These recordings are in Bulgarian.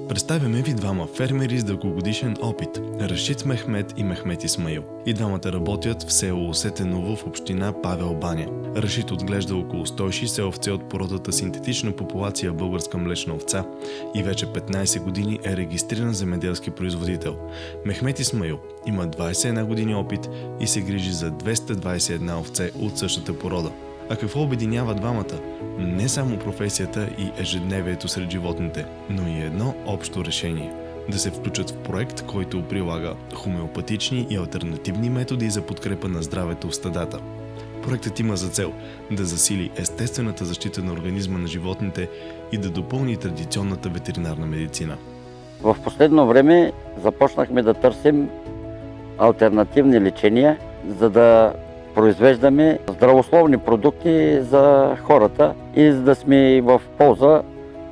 Представяме ви двама фермери с дългогодишен опит – Рашид Мехмед и Мехмед Исмаил. И двамата работят в село Осетеново в община Павел баня. Рашид отглежда около 160 овце от породата синтетична популация българска млечна овца и вече 15 години е регистриран земеделски производител. Мехмед Исмаил има 21 години опит и се грижи за 221 овце от същата порода. А какво обединява двамата? Не само професията и ежедневието сред животните, но и едно общо решение – да се включат в проект, който прилага хомеопатични и алтернативни методи за подкрепа на здравето в стадата. Проектът има за цел да засили естествената защита на организма на животните и да допълни традиционната ветеринарна медицина. В последно време започнахме да търсим алтернативни лечения, за да произвеждаме здравословни продукти за хората и за да сме в полза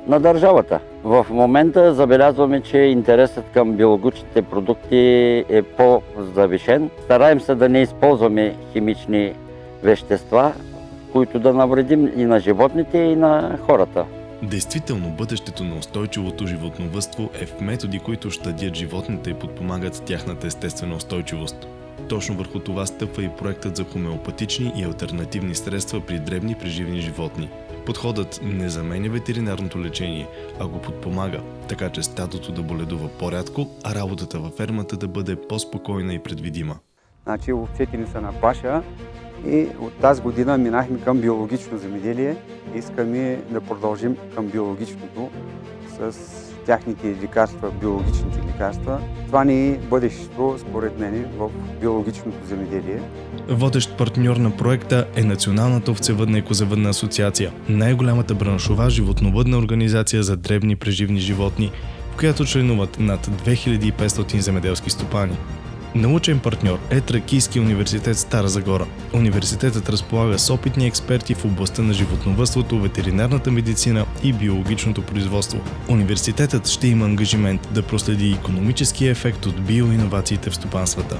на държавата. В момента забелязваме, че интересът към биологичните продукти е по-завишен. Стараем се да не използваме химични вещества, които да навредим и на животните, и на хората. Действително, бъдещето на устойчивото животновъдство е в методи, които щадят животните и подпомагат тяхната естествена устойчивост. Точно върху това стъпва и проектът за хомеопатични и алтернативни средства при дребни преживни животни. Подходът не заменя ветеринарното лечение, а го подпомага, така че стадото да боледува по-рядко, а работата във фермата да бъде по-спокойна и предвидима. Значи овцете ни са на паша и от тази година минахме към биологично земеделие. Искаме да продължим към биологичното с тяхните лекарства, биологичните лекарства. Това не е бъдещето, според мен, в биологичното земеделие. Водещ партньор на проекта е Националната овцевъдна и козевъдна асоциация, най-голямата браншова животновъдна организация за дребни преживни животни, в която членуват над 2500 земеделски стопани. Научен партньор е Тракийския университет Стара Загора. Университетът разполага с опитни експерти в областта на животновъдството, ветеринарната медицина и биологичното производство. Университетът ще има ангажимент да проследи икономическия ефект от биоиновациите в стопанствата.